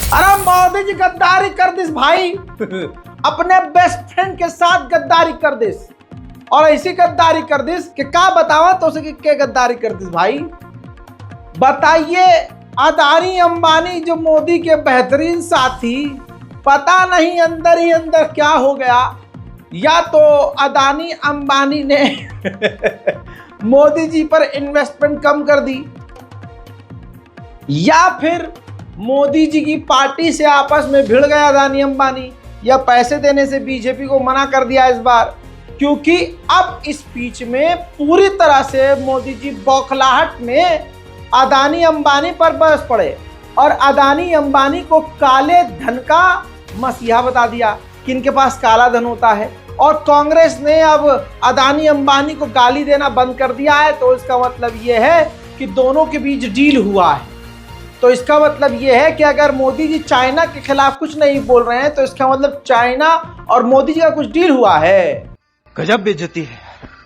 अरे मोदी जी गद्दारी कर दिस भाई अपने बेस्ट फ्रेंड के साथ गद्दारी कर दिस और ऐसी गद्दारी कर दिस कि क्या बतावा तो उसे क्या गद्दारी कर दिस भाई। बताइए, अदानी अंबानी जो मोदी के बेहतरीन साथी, पता नहीं अंदर ही अंदर क्या हो गया। या तो अदानी अंबानी ने मोदी जी पर इन्वेस्टमेंट कम कर दी, या फिर मोदी जी की पार्टी से आपस में भिड़ गए अदानी अंबानी, या पैसे देने से बीजेपी को मना कर दिया इस बार। क्योंकि अब इस बीच में पूरी तरह से मोदी जी बौखलाहट में अदानी अंबानी पर बरस पड़े और अदानी अंबानी को काले धन का मसीहा बता दिया कि इनके पास काला धन होता है। और कांग्रेस ने अब अदानी अंबानी को गाली देना बंद कर दिया है। तो इसका मतलब ये है कि दोनों के बीच डील हुआ है। तो इसका मतलब ये है कि अगर मोदी जी चाइना के खिलाफ कुछ नहीं बोल रहे हैं तो इसका मतलब चाइना और मोदी जी का कुछ डील हुआ है। गजब बेइज्जती है।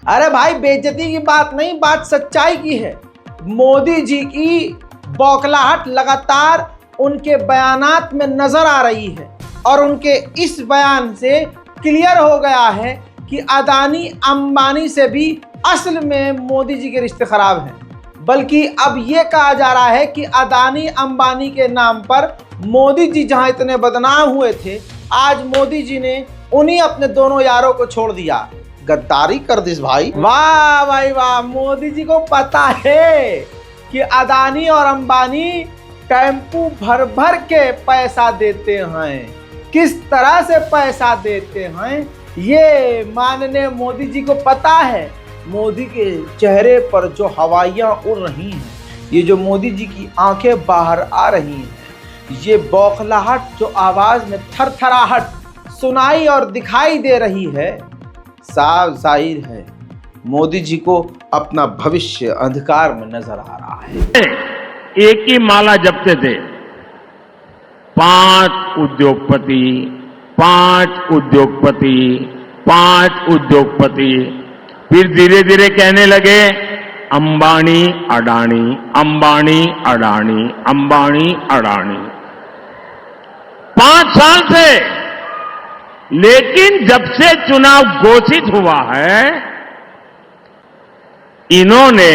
अरे भाई, बेइज्जती की बात नहीं, बात सच्चाई की है। मोदी जी की बौखलाहट लगातार उनके बयानात में नजर आ रही है और उनके इस बयान से क्लियर हो गया है कि अदानी अंबानी से भी असल में मोदी जी के रिश्ते खराब हैं। बल्कि अब ये कहा जा रहा है कि अदानी अंबानी के नाम पर मोदी जी जहां इतने बदनाम हुए थे, आज मोदी जी ने उन्हीं अपने दोनों यारों को छोड़ दिया। गद्दारी कर दिस भाई। वाह भाई वाह, मोदी जी को पता है कि अदानी और अंबानी टेम्पू भर भर के पैसा देते हैं। किस तरह से पैसा देते हैं ये माननीय मोदी जी को पता है। मोदी के चेहरे पर जो हवाइयाँ उड़ रही हैं, ये जो मोदी जी की आंखें बाहर आ रही हैं, ये बौखलाहट जो आवाज़ में थरथराहट सुनाई और दिखाई दे रही है, साफ जाहिर है मोदी जी को अपना भविष्य अंधकार में नजर आ रहा है। एक ही माला जपते थे, 5 उद्योगपति, 5 उद्योगपति, 5 उद्योगपति। फिर धीरे धीरे कहने लगे अंबानी अडानी, अंबानी अडानी, अंबानी अडानी। 5 साल से। लेकिन जब से चुनाव घोषित हुआ है, इन्होंने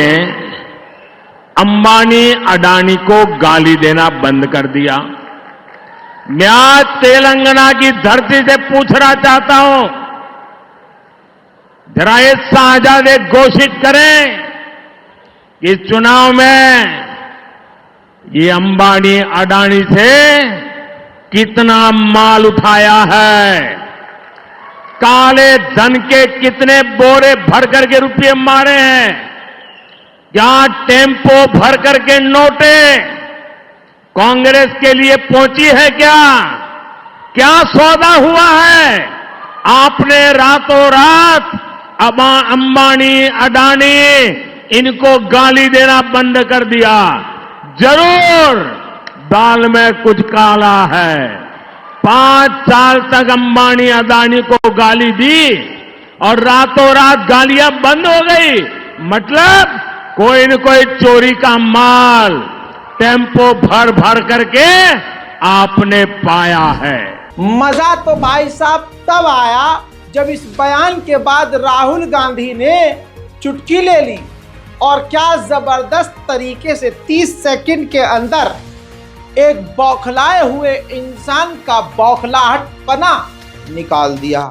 अंबानी अडानी को गाली देना बंद कर दिया। मैं आज तेलंगाना की धरती से पूछना चाहता हूं, जरा ये शाहजादे घोषित करें कि चुनाव में ये अंबानी अडानी से कितना माल उठाया है, काले धन के कितने बोरे भर करके रुपये मारे हैं, क्या टेम्पो भर करके नोटे कांग्रेस के लिए पहुंची है, क्या सौदा हुआ है। आपने रातों रात अंबानी अडानी इनको गाली देना बंद कर दिया। जरूर दाल में कुछ काला है। 5 साल तक अंबानी अडानी को गाली दी और रातों रात गालियां बंद हो गई। मतलब कोई न कोई चोरी का माल टेम्पो भर भर करके आपने पाया है। मजा तो भाई साहब तब आया जब इस बयान के बाद राहुल गांधी ने चुटकी ले ली और क्या जबरदस्त तरीके से 30 सेकंड के अंदर एक बौखलाए हुए इंसान का बौखलाहटपना निकाल दिया।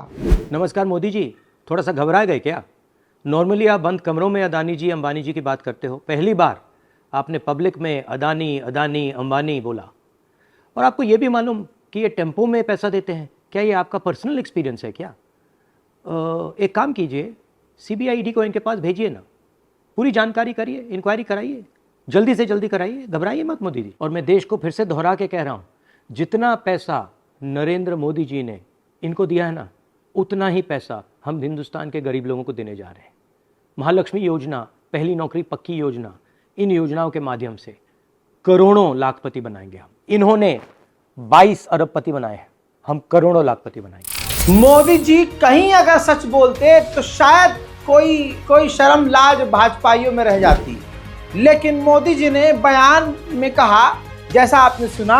नमस्कार मोदी जी, थोड़ा सा घबराए गए क्या? नॉर्मली आप बंद कमरों में अदानी जी अंबानी जी की बात करते हो, पहली बार आपने पब्लिक में अदानी अदानी अंबानी बोला। और आपको ये भी मालूम कि ये टेम्पो में पैसा देते हैं, क्या ये आपका पर्सनल एक्सपीरियंस है क्या? एक काम कीजिए, CBID को इनके पास भेजिए ना, पूरी जानकारी करिए, इंक्वायरी कराइए, जल्दी से जल्दी कराइए, घबराइए मत मोदी जी। और मैं देश को फिर से दोहरा के कह रहा हूँ, जितना पैसा नरेंद्र मोदी जी ने इनको दिया है ना, उतना ही पैसा हम हिंदुस्तान के गरीब लोगों को देने जा रहे हैं। महालक्ष्मी योजना, पहली नौकरी पक्की योजना, इन योजनाओं के माध्यम से करोड़ों लाखपति बनाएंगे हम। इन्होंने 22 अरबपति बनाए हैं, हम करोड़ों लाखपति बनाएंगे। मोदी जी कहीं अगर सच बोलते तो शायद कोई शर्म लाज भाजपाइयों में रह जाती। लेकिन मोदी जी ने बयान में कहा, जैसा आपने सुना,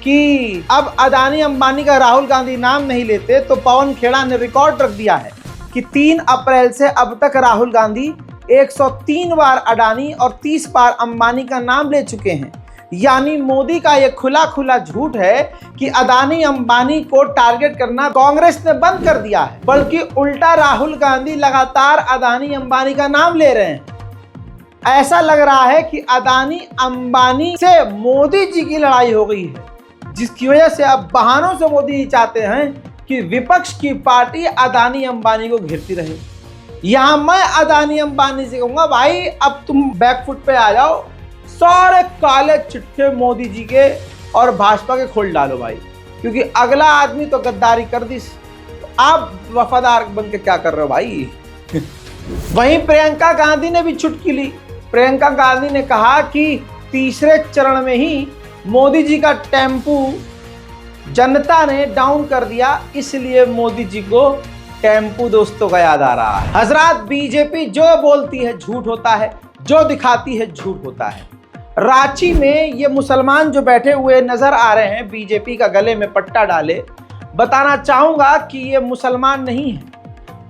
कि अब अदानी अंबानी का राहुल गांधी नाम नहीं लेते, तो पवन खेड़ा ने रिकॉर्ड रख दिया है कि 3 अप्रैल से अब तक राहुल गांधी 103 बार अडानी और 30 बार अंबानी का नाम ले चुके हैं। यानी मोदी का यह खुला खुला झूठ है कि अदानी अंबानी को टारगेट करना कांग्रेस ने बंद कर दिया है, बल्कि उल्टा राहुल गांधी लगातार अदानी अंबानी का नाम ले रहे हैं। ऐसा लग रहा है कि अदानी अंबानी से मोदी जी की लड़ाई हो गई है, जिसकी वजह से अब बहानों से मोदी जी चाहते हैं कि विपक्ष की पार्टी अदानी अंबानी को घेरती रहे। यहां मैं अदानी अंबानी से कहूंगा, भाई अब तुम बैकफुट पे आ जाओ, सारे काले चिट्ठे मोदी जी के और भाजपा के खोल डालो भाई, क्योंकि अगला आदमी तो गद्दारी कर दी, आप वफादार बन के क्या कर रहे हो भाई। वहीं प्रियंका गांधी ने भी चुटकी ली। प्रियंका गांधी ने कहा कि तीसरे चरण में ही मोदी जी का टेम्पू जनता ने डाउन कर दिया, इसलिए मोदी जी को टेम्पू दोस्तों का याद आ रहा है। हजरात, बीजेपी जो बोलती है झूठ होता है, जो दिखाती है झूठ होता है। रांची में ये मुसलमान जो बैठे हुए नजर आ रहे हैं बीजेपी का गले में पट्टा डाले, बताना चाहूंगा कि ये मुसलमान नहीं है,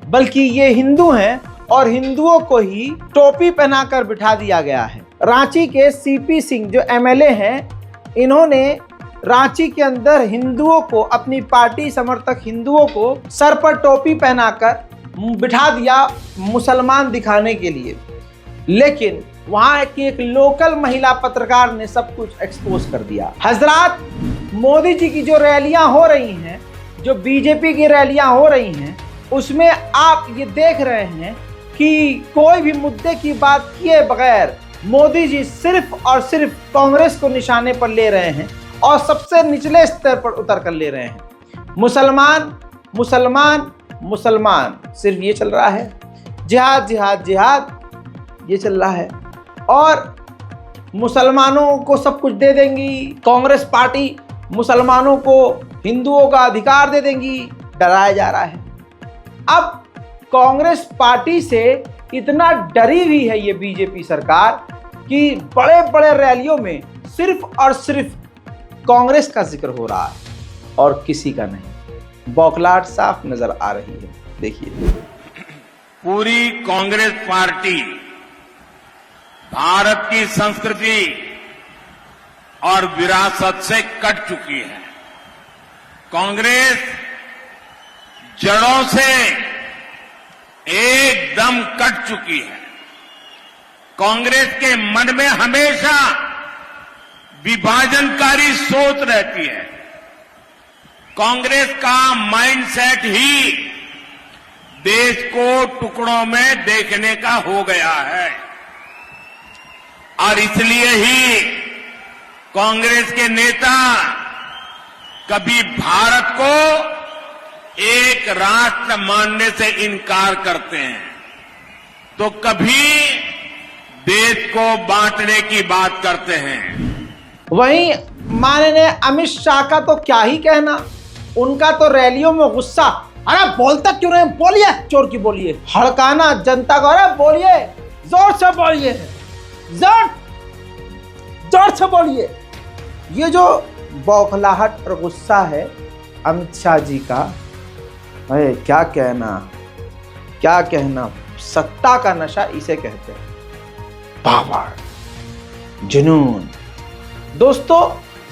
बल्कि ये हिंदू हैं और हिंदुओं को ही टोपी पहनाकर बिठा दिया गया है। रांची के सीपी सिंह जो एमएलए हैं, इन्होंने रांची के अंदर हिंदुओं को, अपनी पार्टी समर्थक हिंदुओं को सर पर टोपी पहनाकर बिठा दिया मुसलमान दिखाने के लिए। लेकिन वहां की एक लोकल महिला पत्रकार ने सब कुछ एक्सपोज कर दिया। हजरात, मोदी जी की जो रैलियां हो रही हैं, जो बीजेपी की रैलियां हो रही हैं, उसमें आप ये देख रहे हैं कि कोई भी मुद्दे की बात किए बगैर मोदी जी सिर्फ और सिर्फ कांग्रेस को निशाने पर ले रहे हैं और सबसे निचले स्तर पर उतर कर ले रहे हैं। मुसलमान मुसलमान मुसलमान, सिर्फ ये चल रहा है। जिहाद जिहाद जिहाद, ये चल रहा है। और मुसलमानों को सब कुछ दे देंगी कांग्रेस पार्टी, मुसलमानों को हिंदुओं का अधिकार दे देंगी, डराया जा रहा है। अब कांग्रेस पार्टी से इतना डरी हुई है ये बीजेपी सरकार कि बड़े बड़े रैलियों में सिर्फ और सिर्फ कांग्रेस का जिक्र हो रहा है और किसी का नहीं। बौखलाहट साफ नजर आ रही है। देखिए, पूरी कांग्रेस पार्टी भारत की संस्कृति और विरासत से कट चुकी है। कांग्रेस जड़ों से एकदम कट चुकी है। कांग्रेस के मन में हमेशा विभाजनकारी सोच रहती है। कांग्रेस का माइंडसेट ही देश को टुकड़ों में देखने का हो गया है और इसलिए ही कांग्रेस के नेता कभी भारत को एक राष्ट्र मानने से इनकार करते हैं, तो कभी देश को बांटने की बात करते हैं। वहीं माननीय अमित शाह का तो क्या ही कहना, उनका तो रैलियों में गुस्सा। अरे बोलता क्यों नहीं, बोलिए, चोर की बोलिए, हड़काना जनता को। अरे बोलिए, जोर से बोलिए, जोर से बोलिए। ये जो बौखलाहट और गुस्सा है अमित शाह जी का, अरे क्या कहना, क्या कहना। सत्ता का नशा इसे कहते हैं, पावर, जुनून। दोस्तों,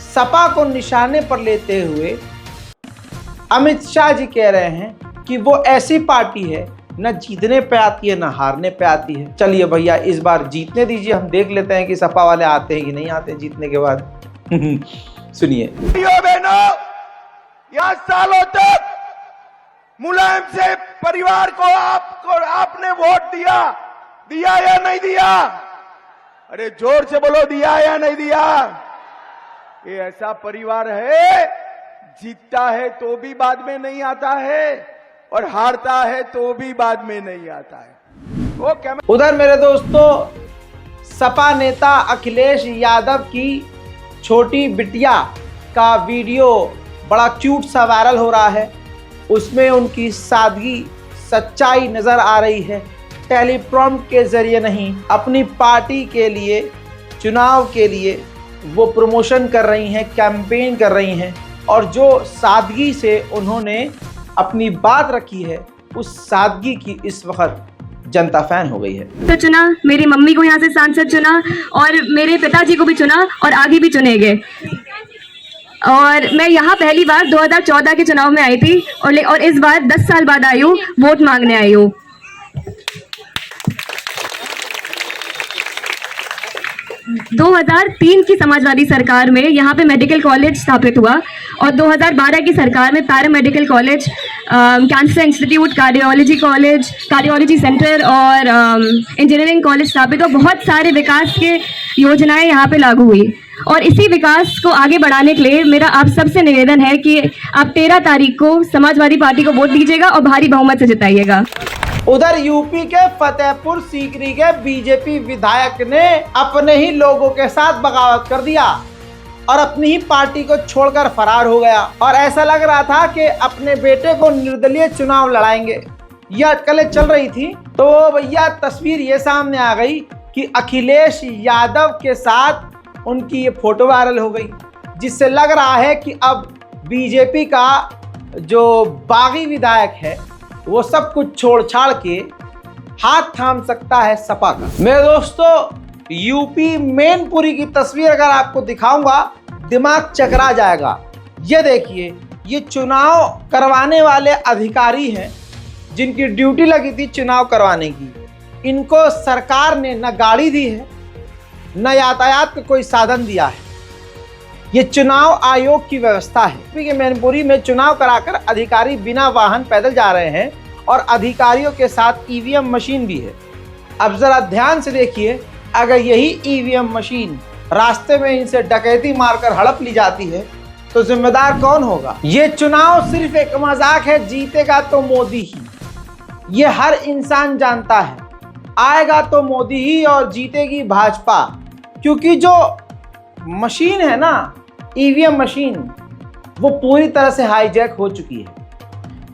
सपा को निशाने पर लेते हुए अमित शाह जी कह रहे हैं कि वो ऐसी पार्टी है न जीतने पे आती है न हारने पे आती है। चलिए भैया, इस बार जीतने दीजिए, हम देख लेते हैं कि सपा वाले आते हैं कि नहीं आते जीतने के बाद। सुनिए। बहनों, यहाँ सालों तक मुलायम से परिवार को आपने वोट दिया या नहीं दिया? अरे जोर से बोलो, दिया या नहीं दिया? ये ऐसा परिवार है, जीतता है तो भी बाद में नहीं आता है और हारता है तो भी बाद में नहीं आता है। वो क्या? उधर मेरे दोस्तों, सपा नेता अखिलेश यादव की छोटी बिटिया का वीडियो बड़ा क्यूट सा वायरल हो रहा है। उसमें उनकी सादगी, सच्चाई नजर आ रही है। टेलीप्रॉम्प्ट के जरिए नहीं, अपनी पार्टी के लिए, चुनाव के लिए वो प्रमोशन कर रही हैं, कैंपेन कर रही हैं, और जो सादगी से उन्होंने अपनी बात रखी है, उस सादगी की इस वक्त जनता फैन हो गई है। तो चुना, मेरी मम्मी को यहाँ से सांसद चुना और मेरे पिताजी को भी चुना और आगे भी चुनेंगे। और मैं यहाँ पहली बार 2014 के चुनाव में आई थी और इस बार 10 साल बाद आई हूँ, वोट मांगने आई हूँ। 2003 की समाजवादी सरकार में यहाँ पे मेडिकल कॉलेज स्थापित हुआ और 2012 की सरकार में paramedical college, cancer institute, cardiology centre और इंजीनियरिंग कॉलेज स्थापित हुआ। बहुत सारे विकास के योजनाएं यहाँ पे लागू हुई और इसी विकास को आगे बढ़ाने के लिए मेरा आप सबसे निवेदन है कि आप 13 तारीख को समाजवादी पार्टी को वोट दीजिएगा और भारी बहुमत से जिताइएगा। उधर यूपी के फतेहपुर सीकरी के बीजेपी विधायक ने अपने ही लोगों के साथ बगावत कर दिया और अपनी ही पार्टी को छोड़कर फरार हो गया और ऐसा लग रहा था कि अपने बेटे को निर्दलीय चुनाव लड़ाएंगे। ये अटकलें चल रही थी तो भैया तस्वीर ये सामने आ गई कि अखिलेश यादव के साथ उनकी ये फोटो वायरल हो गई, जिससे लग रहा है कि अब बीजेपी का जो बागी विधायक है वो सब कुछ छोड़ छाड़ के हाथ थाम सकता है सपा का। मेरे दोस्तों, यूपी मैनपुरी की तस्वीर अगर आपको दिखाऊंगा दिमाग चकरा जाएगा। ये देखिए, ये चुनाव करवाने वाले अधिकारी हैं जिनकी ड्यूटी लगी थी चुनाव करवाने की। इनको सरकार ने न गाड़ी दी है न यातायात का कोई साधन दिया है। ये चुनाव आयोग की व्यवस्था है। यूपी के मैनपुरी में चुनाव कराकर अधिकारी बिना वाहन पैदल जा रहे हैं और अधिकारियों के साथ ईवीएम मशीन भी है। अब जरा ध्यान से देखिए, अगर यही ईवीएम मशीन रास्ते में इनसे डकैती मारकर हड़प ली जाती है तो जिम्मेदार कौन होगा? ये चुनाव सिर्फ एक मजाक है, जीतेगा तो मोदी ही, ये हर इंसान जानता है। आएगा तो मोदी ही और जीतेगी भाजपा, क्योंकि जो मशीन है ना, ईवीएम मशीन, वो पूरी तरह से हाईजैक हो चुकी है।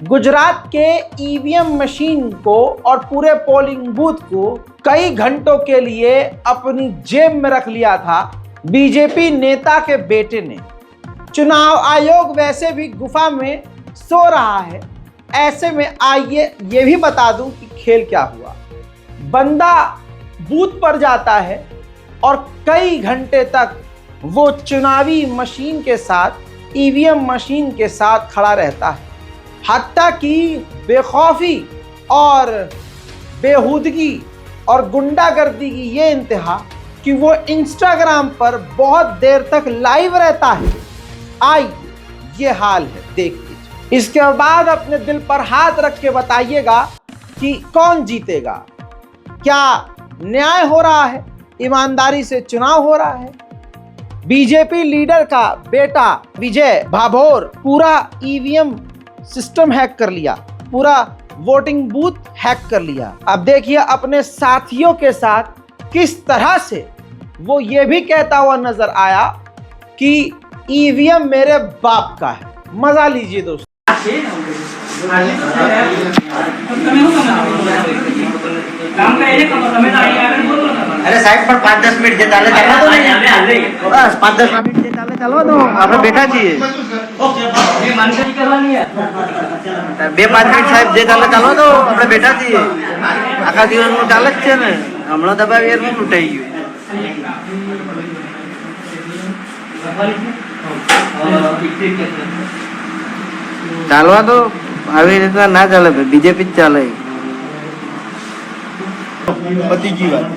गुजरात के ईवीएम मशीन को और पूरे पोलिंग बूथ को कई घंटों के लिए अपनी जेब में रख लिया था बीजेपी नेता के बेटे ने। चुनाव आयोग वैसे भी गुफा में सो रहा है। ऐसे में आइए ये भी बता दूं कि खेल क्या हुआ। बंदा बूथ पर जाता है और कई घंटे तक वो चुनावी मशीन के साथ, ईवीएम मशीन के साथ खड़ा रहता है। हत्ता कि बेखौफी और बेहूदगी और गुंडागर्दी की ये इंतहा कि वो इंस्टाग्राम पर बहुत देर तक लाइव रहता है। आइए ये हाल है, देख लीजिए। इसके बाद अपने दिल पर हाथ रख के बताइएगा कि कौन जीतेगा। क्या न्याय हो रहा है? ईमानदारी से चुनाव हो रहा है? बीजेपी लीडर का बेटा विजय भाभोर पूरा ईवीएम सिस्टम हैक कर लिया, पूरा वोटिंग बूथ हैक कर लिया। अब देखिए अपने साथियों के साथ किस तरह से वो ये भी कहता हुआ नजर आया कि ईवीएम मेरे बाप का है। मजा लीजिए दोस्तों। अरे साइड पर 5-10 मिनट जे चाले बस 5-10 मिनट जे चाले चलो तो આપણે બેઠા છીએ 2-5 મિનિટ સાહેબ જે ચાલે ચાલો તો આપણે બેઠા છીએ આખા દિવસનું ચાલે જ છે ને હમણાં દબાવી એનું લૂંટાઈ ગયું ચાલવા તો આવી રીતના ના ચાલે બીજેપી જ ચાલે પતિ की बात मैं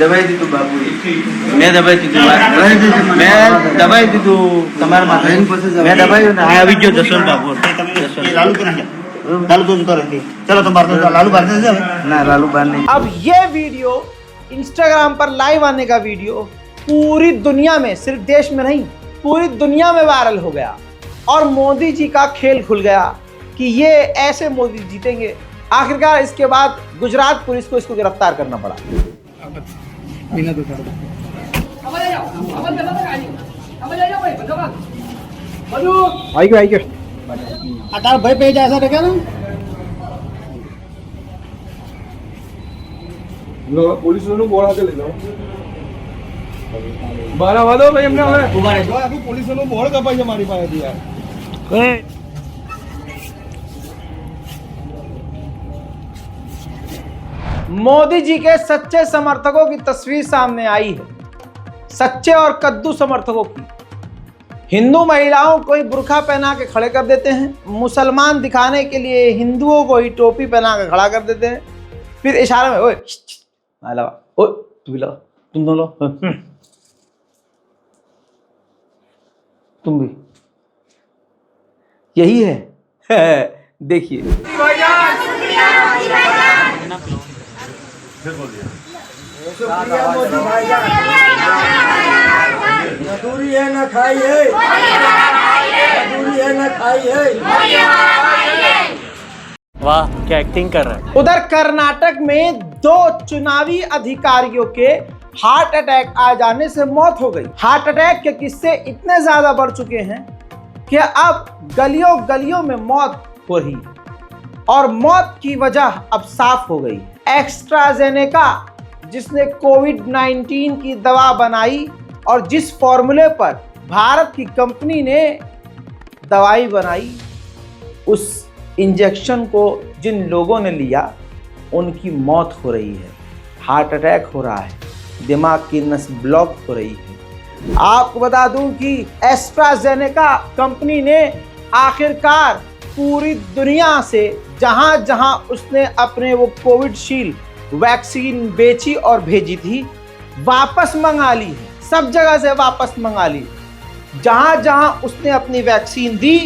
દબાઈ દીધું બાપુ મેં દબાઈ દીધું મેં દબાઈ દીધું તમારા માથે મેં દબાયું ને આ આવી ગયો જસવંત બાપુ લાલુ તો નહીં लालू तो करेंगे चलो तुम बाहर लालू बाहर से ना लालू बाहर नहीं। अब ये वीडियो इंस्टाग्राम पर लाइव आने का वीडियो पूरी दुनिया में, सिर्फ देश में नहीं पूरी दुनिया में वायरल हो गया और मोदी जी का खेल खुल गया कि ये ऐसे मोदी जीतेंगे, आखिरकार इसके बाद गुजरात पुलिस को इसको गिरफ्तार करना पड़ा। પોલીસોનું બોર્ડ હાથે લઈ લો બારા વાદો ભાઈ એમને હવે આખું પોલીસોનું બોર્ડ કપાઈ છે મારી પાસેથી યાર। मोदी जी के सच्चे समर्थकों की तस्वीर सामने आई है, सच्चे और कद्दू समर्थकों की। हिंदू महिलाओं को ही बुर्का पहना के खड़े कर देते हैं, मुसलमान दिखाने के लिए हिंदुओं को ही टोपी पहना के खड़ा कर देते हैं, फिर इशारे में ओए ओए तू भी लगा, तुम दोनों लो, तुम भी, यही है देखिए। मजदूरी है ना खाई है, मजदूरी है ना खाई है। वाह क्या एक्टिंग कर रहा है। उधर कर्नाटक में 2 चुनावी अधिकारियों के हार्ट अटैक आ जाने से मौत हो गई। हार्ट अटैक के किस्से इतने ज्यादा बढ़ चुके हैं कि अब गलियों गलियों में मौत हो रही है और मौत की वजह अब साफ हो गई। एस्ट्राजेनेका जिसने कोविड-19 की दवा बनाई और जिस फॉर्मूले पर भारत की कंपनी ने दवाई बनाई, उस इंजेक्शन को जिन लोगों ने लिया उनकी मौत हो रही है, हार्ट अटैक हो रहा है, दिमाग की नस ब्लॉक हो रही है। आपको बता दूं कि एस्ट्राजेनेका कंपनी ने आखिरकार पूरी दुनिया से जहां जहां उसने अपने वो कोविडशील्ड वैक्सीन बेची और भेजी थी, वापस मंगा ली है। सब जगह से वापस मंगा ली, जहां जहां उसने अपनी वैक्सीन दी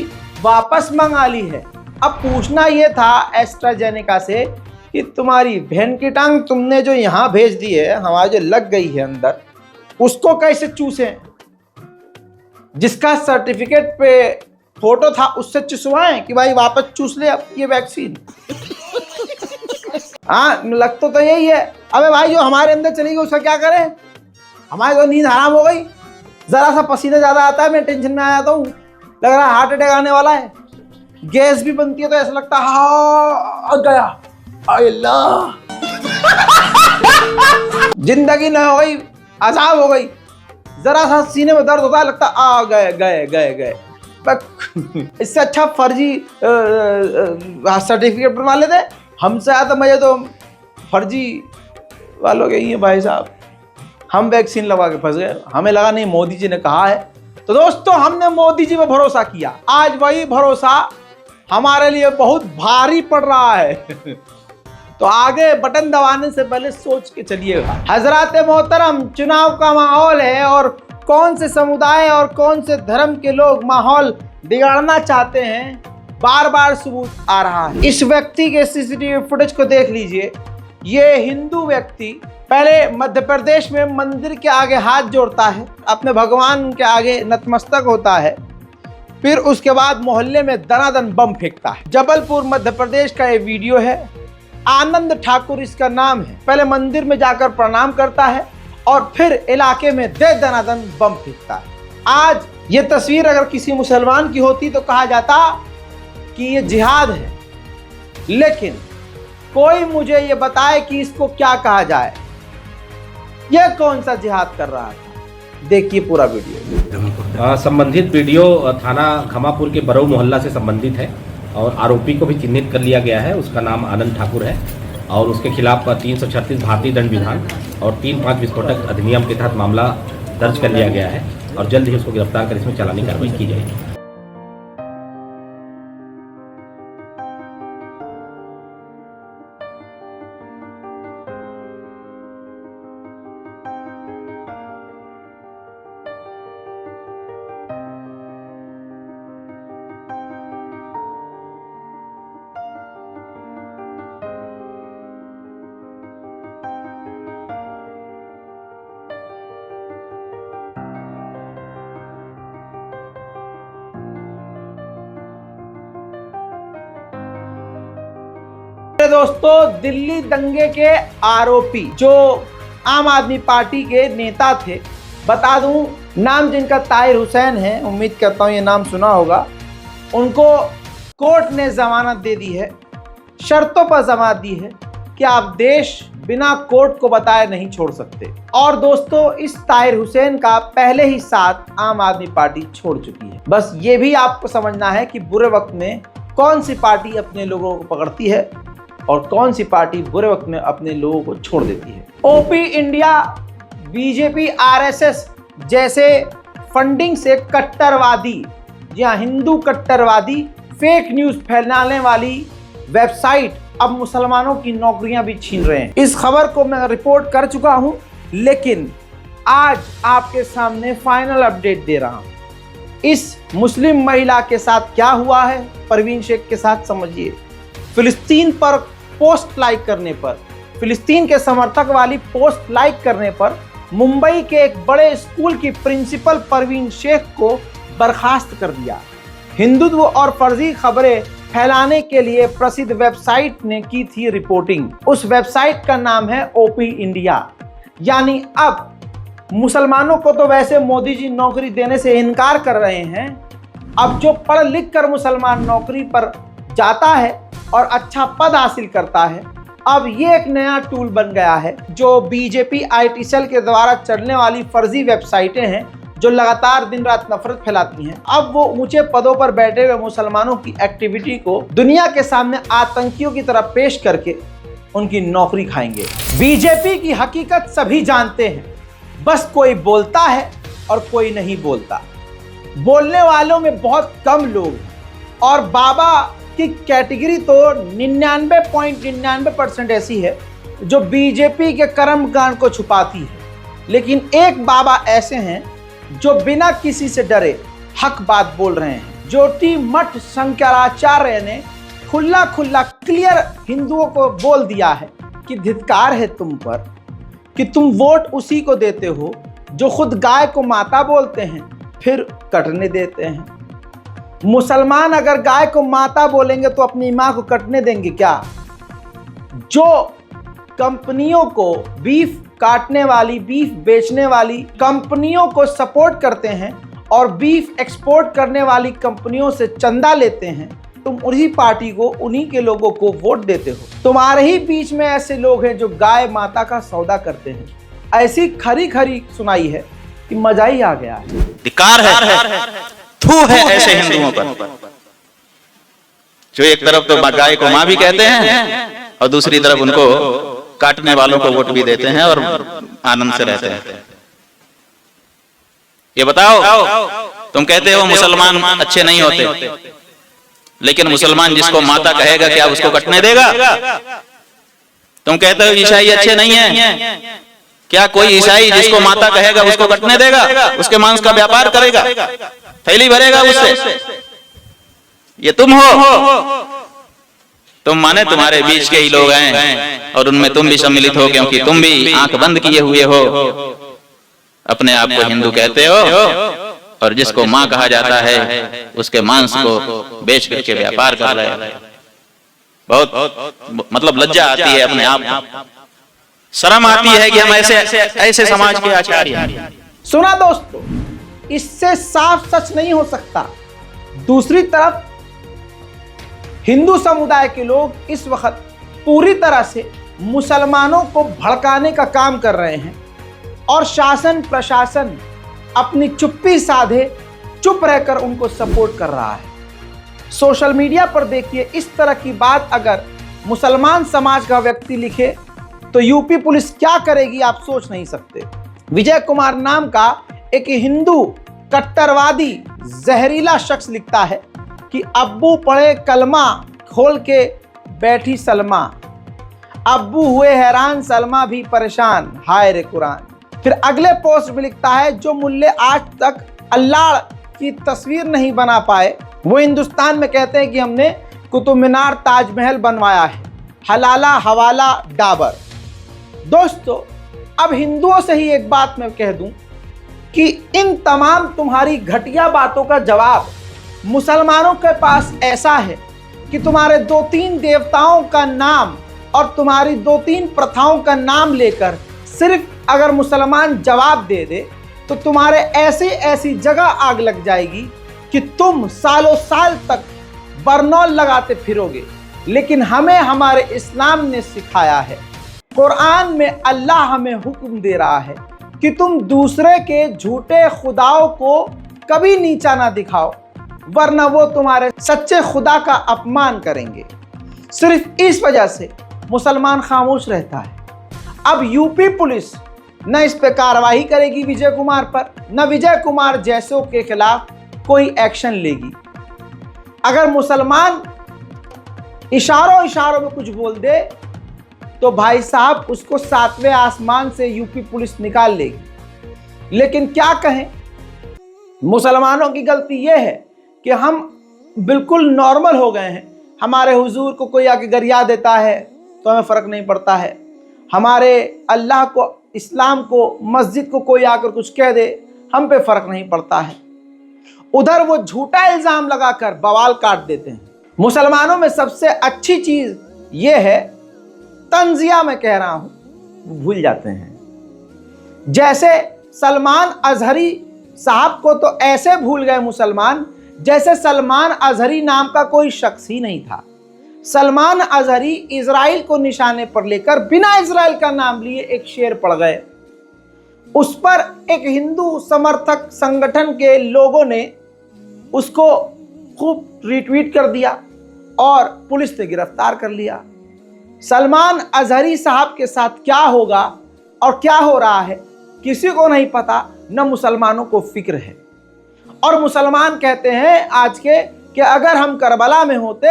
वापस मंगा ली है। अब पूछना यह था एस्ट्राजेनेका से कि तुम्हारी बहन की टांग तुमने जो यहाँ भेज दी है, हमारी जो लग गई है अंदर, उसको कैसे चूसें? जिसका सर्टिफिकेट पे फोटो था उससे चुसवाएं कि भाई वापस चूस ले अब ये वैक्सीन। हाँ, लग तो यही है। अबे भाई जो हमारे अंदर चली गई उसका क्या करें? हमारी तो नींद हराम हो गई, जरा सा पसीना ज्यादा आता है, मैं टेंशन में आ जाता हूँ, लग रहा है हार्ट अटैक आने वाला है। गैस भी बनती है तो ऐसा लगता है हाँ गया, अल्लाह जिंदगी न हो गई, अजाब हो गई। जरा सा सीने में दर्द होता है, लगता आ गए गए गए गए। इससे अच्छा फर्जी सर्टिफिकेट बनवा लेते। हमसे आता मजे तो फर्जी वालों के ही है भाई साहब। हम वैक्सीन लगा के फंस गए, हमें लगा नहीं मोदी जी ने कहा है, तो दोस्तों हमने मोदी जी पे भरोसा किया। आज वही भरोसा हमारे लिए बहुत भारी पड़ रहा है। तो आगे बटन दबाने से पहले सोच के चलिएगा। हजरात मोहतरम, चुनाव का माहौल है और कौन से समुदाय और कौन से धर्म के लोग माहौल बिगाड़ना चाहते हैं, बार बार सबूत आ रहा है। इस व्यक्ति के सीसीटीवी फुटेज को देख लीजिए। ये हिंदू व्यक्ति पहले मध्य प्रदेश में मंदिर के आगे हाथ जोड़ता है, अपने भगवान के आगे नतमस्तक होता है, फिर उसके बाद मोहल्ले में दनादन बम फेंकता है। जबलपुर मध्य प्रदेश का ये वीडियो है। आनंद ठाकुर इसका नाम है। पहले मंदिर में जाकर प्रणाम करता है और फिर इलाके में दे दनादन बम फेंकता है। आज ये तस्वीर अगर किसी मुसलमान की होती तो कहा जाता कि ये जिहाद है, लेकिन कोई मुझे ये बताए कि इसको क्या कहा जाए, ये कौन सा जिहाद कर रहा था। देखिए पूरा वीडियो। संबंधित वीडियो थाना खमापुर के बरऊ मोहल्ला से संबंधित है और आरोपी को भी चिन्हित कर लिया गया है। उसका नाम आनंद ठाकुर है और उसके खिलाफ 336 भारतीय दंड विधान और 3-5 विस्फोटक अधिनियम के तहत मामला दर्ज कर लिया गया है और जल्द ही उसको गिरफ्तार कर इसमें चालानी कार्रवाई की जाएगी। दोस्तों, दिल्ली दंगे के आरोपी जो आम आदमी पार्टी के नेता थे, बता दूं नाम जिनका ताहिर हुसैन है, उम्मीद करता हूं ये नाम सुना होगा, उनको कोर्ट ने जमानत दे दी है, शर्तों पर जमानत दी है कि आप देश बिना कोर्ट को बताए नहीं छोड़ सकते। और दोस्तों, इस ताहिर हुसैन का पहले ही साथ आम आदमी पार्टी छोड़ चुकी है। बस ये भी आपको समझना है कि बुरे वक्त में कौन सी पार्टी अपने लोगों को पकड़ती है और कौन सी पार्टी बुरे वक्त में अपने लोगों को छोड़ देती है। ओपी इंडिया, बीजेपी, आरएसएस जैसे फंडिंग से कट्टरवादी, जी हाँ, हिंदू कट्टरवादी फेक न्यूज फैलाने वाली वेबसाइट अब मुसलमानों की नौकरियां भी छीन रहे हैं। इस खबर को मैं रिपोर्ट कर चुका हूं, लेकिन आज आपके सामने फाइनल अपडेट दे रहा हूं। इस मुस्लिम महिला के साथ क्या हुआ है, परवीन शेख के साथ, समझिए। फिलिस्तीन पर पोस्ट लाइक करने पर, फिलिस्तीन के समर्थक वाली पोस्ट लाइक करने पर मुंबई के एक बड़े स्कूल की प्रिंसिपल परवीन शेख को बर्खास्त कर दिया। हिंदुत्व और फर्जी खबरें फैलाने के लिए प्रसिद्ध वेबसाइट ने की थी रिपोर्टिंग। उस वेबसाइट का नाम है ओपी इंडिया। यानी अब मुसलमानों को तो वैसे मोदी जी नौकरी देने से इनकार कर रहे हैं, अब जो पढ़ लिख कर मुसलमान नौकरी पर जाता है और अच्छा पद हासिल करता है, अब ये एक नया टूल बन गया है जो बीजेपी आईटी सेल के द्वारा चलने वाली फर्जी वेबसाइटें हैं जो लगातार दिन रात नफरत फैलाती हैं। अब वो ऊंचे पदों पर बैठे हुए मुसलमानों की एक्टिविटी को दुनिया के सामने आतंकियों की तरह पेश करके उनकी नौकरी खाएंगे। बीजेपी की हकीकत सभी जानते हैं, बस कोई बोलता है और कोई नहीं बोलता। बोलने वालों में बहुत कम लोग हैं और बाबा की कैटेगरी तो 99.99% ऐसी है जो बीजेपी के कर्मकांड को छुपाती है। लेकिन एक बाबा ऐसे हैं जो बिना किसी से डरे हक बात बोल रहे हैं। ज्योति मठ शंकराचार्य ने खुला क्लियर हिंदुओं को बोल दिया है कि धिक्कार है तुम पर कि तुम वोट उसी को देते हो जो खुद गाय को माता बोलते हैं फिर कटने देते हैं। मुसलमान अगर गाय को माता बोलेंगे तो अपनी मां को कटने देंगे क्या? जो कंपनियों को बीफ काटने वाली, बीफ बेचने वाली कंपनियों को सपोर्ट करते हैं और बीफ एक्सपोर्ट करने वाली कंपनियों से चंदा लेते हैं, तुम उन्हीं पार्टी को, उन्हीं के लोगों को वोट देते हो। तुम्हारे ही बीच में ऐसे लोग हैं जो गाय माता का सौदा करते हैं। ऐसी खरी खरी सुनाई है कि मजा ही आ गया है। धिक्कार है, थू है ऐसे हिंदुओं पर जो एक तरफ तो गाय को मां भी कहते हैं और दूसरी तरफ उनको काटने वालों को वोट भी देते हैं और आनंद से रहते हैं। ये बताओ, तुम कहते हो मुसलमान अच्छे नहीं होते, लेकिन मुसलमान जिसको माता कहेगा क्या उसको कटने देगा? तुम कहते हो ईसाई अच्छे नहीं हैं, क्या कोई ईसाई जिसको माता कहेगा उसको कटने देगा? उसके मांस का व्यापार करेगा, थैली भरेगा उससे? ये तुम हो, तुम माने तुम्हारे बीच के ही लोग हैं और उनमें तुम भी सम्मिलित हो, क्योंकि तुम भी आंख बंद किए हुए हो, अपने आप को हिंदू कहते हो और जिसको मां कहा जाता है उसके मांस को बेच करके व्यापार कर रहे हैं। बहुत मतलब लज्जा आती है, अपने आप शर्म आती है कि हम ऐसे समाज के आचार्य। सुना दोस्तों, इससे साफ सच नहीं हो सकता। दूसरी तरफ हिंदू समुदाय के लोग इस वक्त पूरी तरह से मुसलमानों को भड़काने का काम कर रहे हैं और शासन प्रशासन अपनी चुप्पी साधे चुप रहकर उनको सपोर्ट कर रहा है। सोशल मीडिया पर देखिए, इस तरह की बात अगर मुसलमान समाज का व्यक्ति लिखे तो यूपी पुलिस क्या करेगी आप सोच नहीं सकते। विजय कुमार नाम का एक हिंदू कट्टरवादी जहरीला शख्स लिखता है कि अब्बू पढ़े कलमा खोल के बैठी सलमा, अब्बू हुए हैरान सलमा भी परेशान, हाय रे कुरान। फिर अगले पोस्ट में लिखता है जो मुल्ले आज तक अल्लाह की तस्वीर नहीं बना पाए वो हिंदुस्तान में कहते हैं कि हमने कुतुब मीनार ताजमहल बनवाया है, हलाला हवाला डाबर। दोस्तों, अब हिंदुओं से ही एक बात मैं कह दूं कि इन तमाम तुम्हारी घटिया बातों का जवाब मुसलमानों के पास ऐसा है कि तुम्हारे 2-3 देवताओं का नाम और तुम्हारी 2-3 प्रथाओं का नाम लेकर सिर्फ अगर मुसलमान जवाब दे दे तो तुम्हारे ऐसी ऐसी जगह आग लग जाएगी कि तुम सालों साल तक बरनौल लगाते फिरोगे। लेकिन हमें हमारे इस्लाम ने सिखाया है, कुरान में अल्लाह हमें हुक्म दे रहा है कि तुम दूसरे के झूठे खुदाओं को कभी नीचा ना दिखाओ, वरना वो तुम्हारे सच्चे खुदा का अपमान करेंगे। सिर्फ इस वजह से मुसलमान खामोश रहता है। अब यूपी पुलिस न इस पे कार्रवाई करेगी विजय कुमार पर, न विजय कुमार जैसों के खिलाफ कोई एक्शन लेगी। अगर मुसलमान इशारों इशारों में कुछ बोल दे तो भाई साहब उसको 7वें आसमान से यूपी पुलिस निकाल लेगी। लेकिन क्या कहें, मुसलमानों की गलती यह है कि हम बिल्कुल नॉर्मल हो गए हैं। हमारे हुजूर को कोई आके गरिया देता है तो हमें फ़र्क नहीं पड़ता है, हमारे अल्लाह को, इस्लाम को, मस्जिद को कोई आकर कुछ कह दे हम पे फ़र्क नहीं पड़ता है। उधर वो झूठा इल्ज़ाम लगाकर बवाल काट देते हैं। मुसलमानों में सबसे अच्छी चीज़ ये है, तंजिया मैं कह रहा हूँ, भूल जाते हैं। जैसे सलमान अजहरी साहब को तो ऐसे भूल गए मुसलमान जैसे सलमान अजहरी नाम का कोई शख्स ही नहीं था। सलमान अजहरी इजराइल को निशाने पर लेकर बिना इजराइल का नाम लिए एक शेर पढ़ गए। उस पर एक हिंदू समर्थक संगठन के लोगों ने उसको खूब रिट्वीट कर दिया और पुलिस ने गिरफ्तार कर लिया। सलमान अजहरी साहब के साथ क्या होगा और क्या हो रहा है किसी को नहीं पता, न मुसलमानों को फिक्र है। और मुसलमान कहते हैं आज के कि अगर हम करबला में होते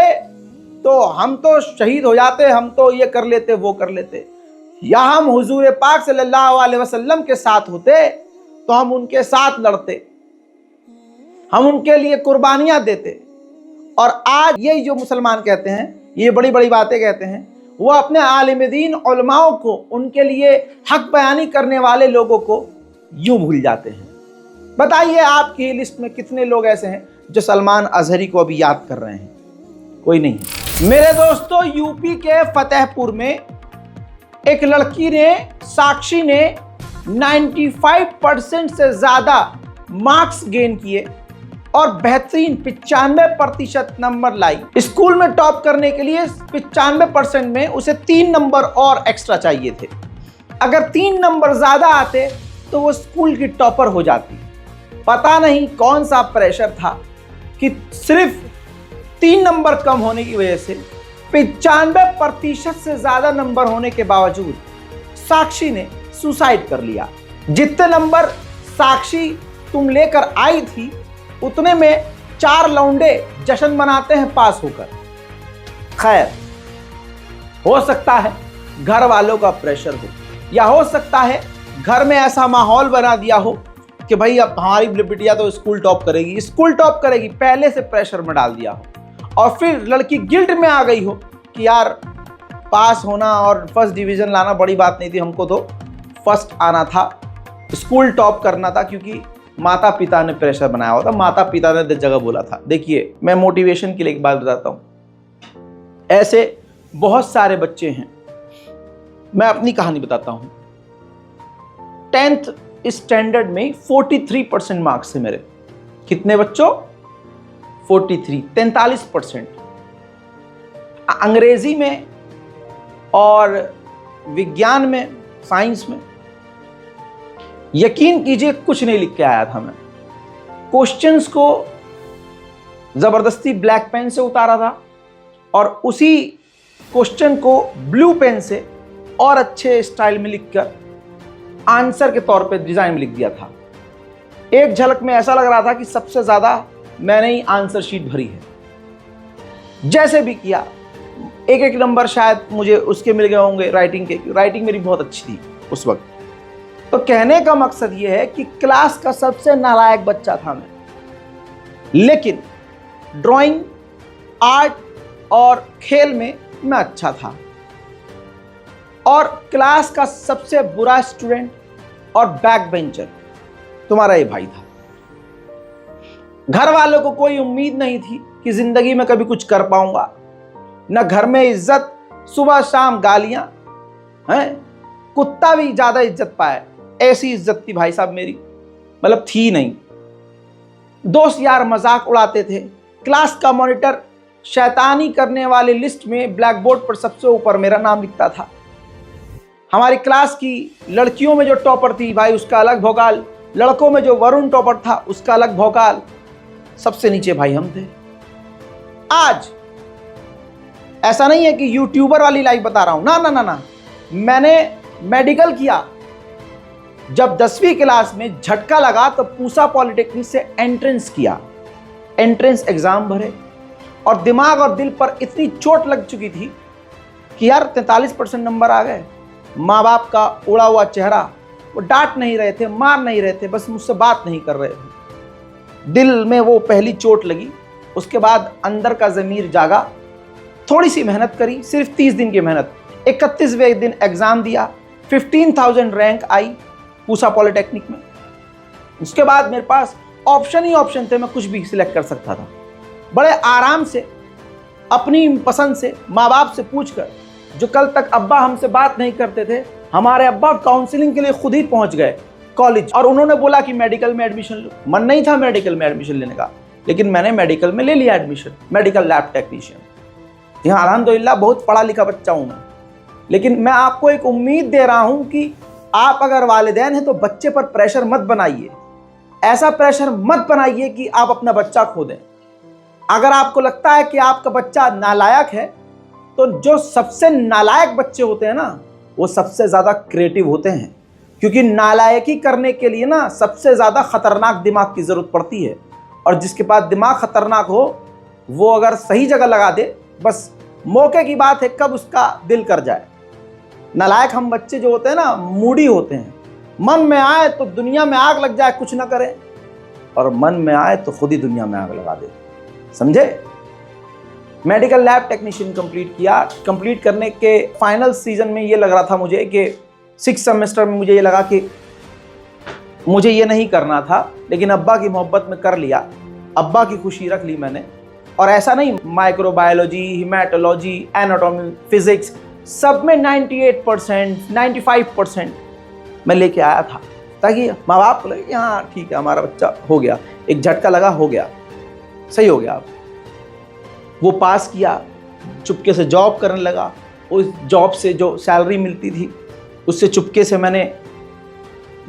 तो हम तो शहीद हो जाते, हम तो ये कर लेते वो कर लेते, या हम हुजूर पाक सल्लल्लाहु अलैहि वसल्लम के साथ होते तो हम उनके साथ लड़ते, हम उनके लिए कुर्बानियां देते। और आज ये जो मुसलमान कहते हैं, ये बड़ी बड़ी बातें कहते हैं, वो अपने आलिम दीन उलमाओं को, उनके लिए हक बयानी करने वाले लोगों को यूं भूल जाते हैं। बताइए आपकी लिस्ट में कितने लोग ऐसे हैं जो सलमान अजहरी को अभी याद कर रहे हैं? कोई नहीं है। मेरे दोस्तों, यूपी के फतेहपुर में एक लड़की ने, साक्षी ने 95% से ज्यादा मार्क्स गेन किए और बेहतरीन 95% नंबर लाई। स्कूल में टॉप करने के लिए 95% में उसे 3 नंबर और एक्स्ट्रा चाहिए थे। अगर 3 नंबर ज्यादा आते तो वो स्कूल की टॉपर हो जाती। पता नहीं कौन सा प्रेशर था कि सिर्फ 3 नंबर कम होने की वजह से 95% से ज्यादा नंबर होने के बावजूद साक्षी ने सुसाइड कर लिया। जितने नंबर साक्षी तुम लेकर आई थी उतने में 4 लौंडे जश्न मनाते हैं पास होकर। खैर, हो सकता है घर वालों का प्रेशर हो, या हो सकता है घर में ऐसा माहौल बना दिया हो कि भाई अब हमारी बिटिया तो स्कूल टॉप करेगी, स्कूल टॉप करेगी, पहले से प्रेशर में डाल दिया हो। और फिर लड़की गिल्ट में आ गई हो कि यार पास होना और फर्स्ट डिवीज़न लाना बड़ी बात नहीं थी, हमको तो फर्स्ट आना था, स्कूल टॉप करना था, क्योंकि माता पिता ने प्रेशर बनाया होता, माता पिता ने जगह बोला था। देखिए, मैं मोटिवेशन के लिए एक बात बताता हूँ। ऐसे बहुत सारे बच्चे हैं, मैं अपनी कहानी बताता हूँ। 10th स्टैंडर्ड में 43% मार्क्स थे मेरे। कितने बच्चों? 43, 43%। अंग्रेजी में और विज्ञान में, साइंस में, यकीन कीजिए कुछ नहीं लिख के आया था मैं। क्वेश्चंस को जबरदस्ती ब्लैक पेन से उतारा था और उसी क्वेश्चन को ब्लू पेन से और अच्छे स्टाइल में लिखकर आंसर के तौर पे डिजाइन में लिख दिया था। एक झलक में ऐसा लग रहा था कि सबसे ज्यादा मैंने ही आंसर शीट भरी है। जैसे भी किया, एक नंबर शायद मुझे उसके मिल गए होंगे राइटिंग के, राइटिंग मेरी बहुत अच्छी थी उस वक्त। तो कहने का मकसद यह है कि क्लास का सबसे नालायक बच्चा था मैं, लेकिन ड्राइंग, आर्ट और खेल में मैं अच्छा था। और क्लास का सबसे बुरा स्टूडेंट और बैक बेंचर तुम्हारा ये भाई था। घर वालों को कोई उम्मीद नहीं थी कि जिंदगी में कभी कुछ कर पाऊंगा, न घर में इज्जत, सुबह शाम गालियां हैं, कुत्ता भी ज्यादा इज्जत पाए, ऐसी इज्जत थी भाई साहब मेरी, मतलब थी नहीं। दोस्त यार मजाक उड़ाते थे। क्लास का मॉनिटर शैतानी करने वाली लिस्ट में ब्लैक बोर्ड पर सबसे ऊपर मेरा नाम लिखता था। हमारी क्लास की लड़कियों में जो टॉपर थी भाई उसका अलग भौकाल, लड़कों में जो वरुण टॉपर था उसका अलग भौकाल, सबसे नीचे भाई हम थे। आज ऐसा नहीं है कि यूट्यूबर वाली लाइफ बता रहा हूं, ना ना ना ना, मैंने मेडिकल किया। जब 10वीं क्लास में झटका लगा तो पूसा पॉलिटेक्निक से एंट्रेंस किया, एंट्रेंस एग्जाम भरे और दिमाग और दिल पर इतनी चोट लग चुकी थी कि यार 43% नंबर आ गए। माँ बाप का उड़ा हुआ चेहरा, वो डांट नहीं रहे थे, मार नहीं रहे थे, बस मुझसे बात नहीं कर रहे थे। दिल में वो पहली चोट लगी। उसके बाद अंदर का ज़मीर जागा, थोड़ी सी मेहनत करी, सिर्फ 30 दिन की मेहनत। 31वें दिन एग्जाम दिया, 15,000 रैंक आई पूसा पॉलिटेक्निक में। उसके बाद मेरे पास ऑप्शन ही ऑप्शन थे, मैं कुछ भी सिलेक्ट कर सकता था। बड़े आराम से अपनी पसंद से माँ बाप से पूछकर, जो कल तक अब्बा हमसे बात नहीं करते थे, हमारे अब्बा काउंसलिंग के लिए खुद ही पहुंच गए कॉलेज और उन्होंने बोला कि मेडिकल में एडमिशन लो। मन नहीं था मेडिकल में एडमिशन लेने का, लेकिन मैंने मेडिकल में ले लिया एडमिशन, मेडिकल लैब टेक्नीशियन। यहाँ अल्हम्दुलिल्लाह बहुत पढ़ा लिखा बच्चा हूँ मैं, लेकिन मैं आपको एक उम्मीद दे रहा हूँ कि आप अगर वालिदैन हैं तो बच्चे पर प्रेशर मत बनाइए। ऐसा प्रेशर मत बनाइए कि आप अपना बच्चा खो दें। अगर आपको लगता है कि आपका बच्चा नालायक है, तो जो सबसे नालायक बच्चे होते हैं ना, वो सबसे ज़्यादा क्रिएटिव होते हैं, क्योंकि नालायकी करने के लिए ना सबसे ज़्यादा ख़तरनाक दिमाग की ज़रूरत पड़ती है। और जिसके पास दिमाग ख़तरनाक हो, वो अगर सही जगह लगा दे, बस मौके की बात है कब उसका दिल कर जाए। नालायक हम बच्चे जो होते हैं ना, मूडी होते हैं। मन में आए तो दुनिया में आग लग जाए, कुछ ना करें, और मन में आए तो खुद ही दुनिया में आग लगा दे, समझे। मेडिकल लैब टेक्नीशियन कंप्लीट किया। कंप्लीट करने के फाइनल सीजन में ये लग रहा था मुझे कि 6 सेमेस्टर में मुझे ये लगा कि मुझे ये नहीं करना था, लेकिन अब्बा की मोहब्बत में कर लिया, अब्बा की खुशी रख ली मैंने। और ऐसा नहीं, माइक्रोबायोलॉजी, हिमेटोलॉजी, एनाटॉमी, फिजिक्स, सब में 98%, 95% मैं लेके आया था, ताकि माँ बाप को लगे कि हाँ ठीक है हमारा बच्चा हो गया, एक झटका लगा, हो गया, सही हो गया। वो पास किया, चुपके से जॉब करने लगा। उस जॉब से जो सैलरी मिलती थी उससे चुपके से मैंने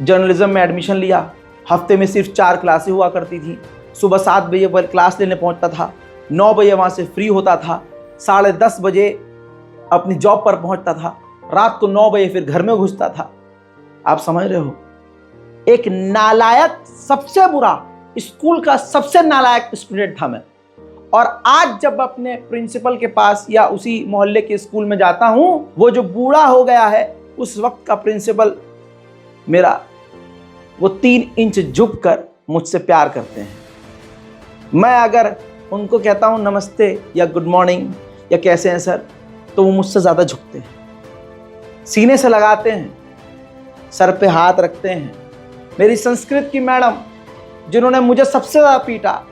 जर्नलिज्म में एडमिशन लिया। हफ्ते में सिर्फ 4 क्लासें हुआ करती थी। सुबह 7 बजे पर क्लास लेने पहुंचता था, 9 बजे वहाँ से फ्री होता था, 10:30 बजे अपनी जॉब पर पहुंचता था, रात को 9 बजे फिर घर में घुसता था। आप समझ रहे हो, एक नालायक, सबसे बुरा, स्कूल का सबसे नालायक स्टूडेंट था मैं। और आज जब अपने प्रिंसिपल के पास या उसी मोहल्ले के स्कूल में जाता हूं, वो जो बूढ़ा हो गया है, उस वक्त का प्रिंसिपल मेरा, वो 3 इंच झुककर मुझसे प्यार करते हैं। मैं अगर उनको कहता हूं नमस्ते या गुड मॉर्निंग या कैसे हैं सर, तो वो मुझसे ज़्यादा झुकते हैं, सीने से लगाते हैं, सर पे हाथ रखते हैं। मेरी संस्कृत की मैडम, जिन्होंने मुझे सबसे ज़्यादा पीटा,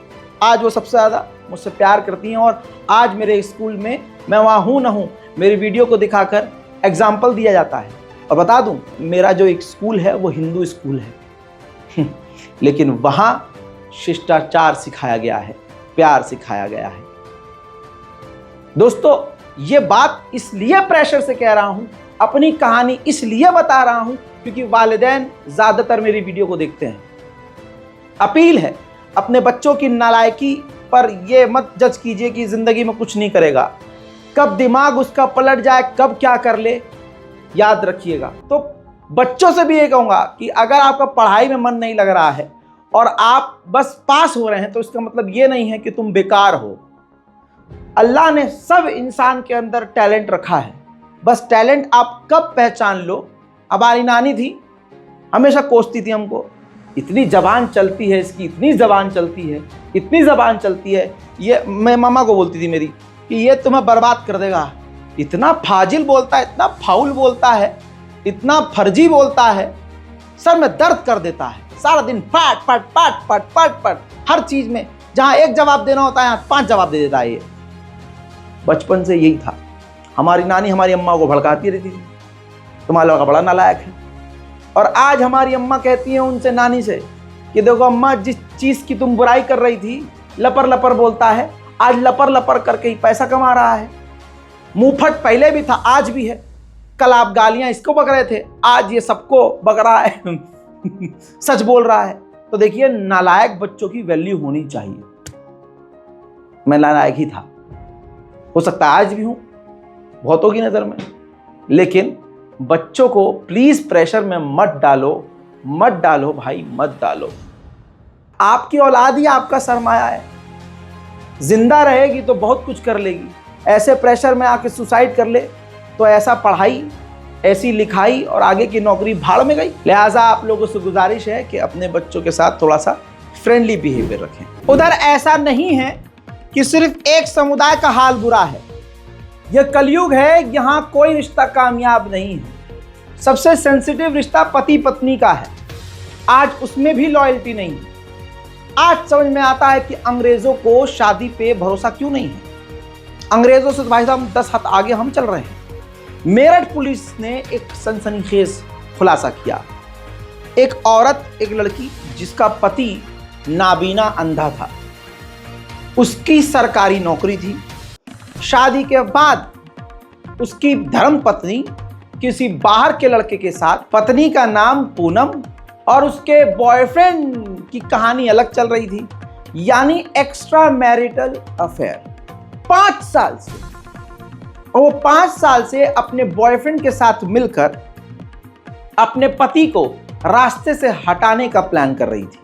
आज वो सबसे ज़्यादा मुझसे प्यार करती हैं। और आज मेरे स्कूल में, मैं वहाँ हूँ ना हूँ, मेरी वीडियो को दिखाकर एग्जाम्पल दिया जाता है। और बता दूँ, मेरा जो एक स्कूल है वो हिंदू स्कूल है लेकिन वहाँ शिष्टाचार सिखाया गया है, प्यार सिखाया गया है। दोस्तों, ये बात इसलिए प्रेशर से कह रहा हूँ, अपनी कहानी इसलिए बता रहा हूँ क्योंकि वालिदैन ज़्यादातर मेरी वीडियो को देखते हैं। अपील है, अपने बच्चों की नालायकी पर ये मत जज कीजिए कि ज़िंदगी में कुछ नहीं करेगा, कब दिमाग उसका पलट जाए, कब क्या कर ले, याद रखिएगा। तो बच्चों से भी ये कहूँगा कि अगर आपका पढ़ाई में मन नहीं लग रहा है और आप बस पास हो रहे हैं, तो इसका मतलब ये नहीं है कि तुम बेकार हो। अल्लाह ने सब इंसान के अंदर टैलेंट रखा है, बस टैलेंट आप कब पहचान लो। हमारी नानी थी, हमेशा कोसती थी हमको, इतनी ज़बान चलती है इसकी, इतनी ज़बान चलती है, इतनी ज़बान चलती है, ये मैं मामा को बोलती थी मेरी कि ये तुम्हें बर्बाद कर देगा, इतना फाजिल बोलता है, इतना फाउल बोलता है, इतना फर्जी बोलता है, सर में दर्द कर देता है। सारा दिन पाट पाट पाट पाट पाट पाट, हर चीज़ में जहाँ एक जवाब देना होता है यहाँ 5 जवाब दे देता है ये। बचपन से यही था। हमारी नानी हमारी अम्मा को भड़काती रहती थी, तुम्हारा लड़का बड़ा नालायक है। और आज हमारी अम्मा कहती हैं उनसे, नानी से, कि देखो अम्मा, जिस चीज़ की तुम बुराई कर रही थी, लपर लपर बोलता है, आज लपर लपर करके ही पैसा कमा रहा है। मुंहफट पहले भी था, आज भी है। कल आप गालियां इसको बक रहे थे, आज ये सबको बक रहा है सच बोल रहा है। तो देखिए, नालायक बच्चों की वैल्यू होनी चाहिए। मैं नालायक ही था, हो सकता है आज भी हूं बहुतों की नजर में, लेकिन बच्चों को प्लीज प्रेशर में मत डालो, मत डालो भाई, मत डालो। आपकी औलाद ही आपका सरमाया है, जिंदा रहेगी तो बहुत कुछ कर लेगी। ऐसे प्रेशर में आके सुसाइड कर ले तो ऐसा पढ़ाई, ऐसी लिखाई और आगे की नौकरी भाड़ में गई। लिहाजा आप लोगों से गुजारिश है कि अपने बच्चों के साथ थोड़ा सा फ्रेंडली बिहेवियर रखें। उधर ऐसा नहीं है कि सिर्फ एक समुदाय का हाल बुरा है, यह कलयुग है, यहां कोई रिश्ता कामयाब नहीं है। सबसे सेंसिटिव रिश्ता पति पत्नी का है, आज उसमें भी लॉयल्टी नहीं है। आज समझ में आता है कि अंग्रेजों को शादी पे भरोसा क्यों नहीं है। अंग्रेजों से भाई साहब 10 हाथ आगे हम चल रहे हैं। मेरठ पुलिस ने एक सनसनीखेज खुलासा किया। एक औरत, एक लड़की जिसका पति नाबीना अंधा था, उसकी सरकारी नौकरी थी। शादी के बाद उसकी धर्म पत्नी किसी बाहर के लड़के के साथ, पत्नी का नाम पूनम और उसके बॉयफ्रेंड की कहानी अलग चल रही थी, यानी एक्स्ट्रा मैरिटल अफेयर। 5 साल से, और वो 5 साल से अपने बॉयफ्रेंड के साथ मिलकर अपने पति को रास्ते से हटाने का प्लान कर रही थी।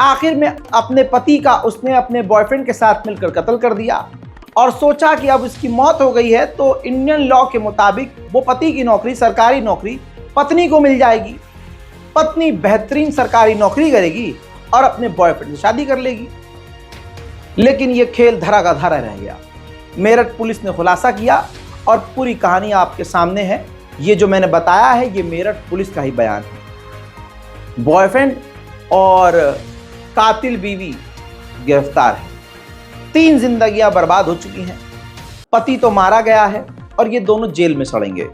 आखिर में अपने पति का उसने अपने बॉयफ्रेंड के साथ मिलकर कत्ल कर दिया और सोचा कि अब इसकी मौत हो गई है तो इंडियन लॉ के मुताबिक वो पति की नौकरी, सरकारी नौकरी पत्नी को मिल जाएगी। पत्नी बेहतरीन सरकारी नौकरी करेगी और अपने बॉयफ्रेंड से शादी कर लेगी। लेकिन ये खेल धरा का धरा रह गया। मेरठ पुलिस ने खुलासा किया और पूरी कहानी आपके सामने है। ये जो मैंने बताया है ये मेरठ पुलिस का ही बयान है। बॉयफ्रेंड और कातिल बीवी गिरफ्तार है। 3 जिंदगियां बर्बाद हो चुकी हैं। पति तो मारा गया है और ये दोनों जेल में सड़ेंगे।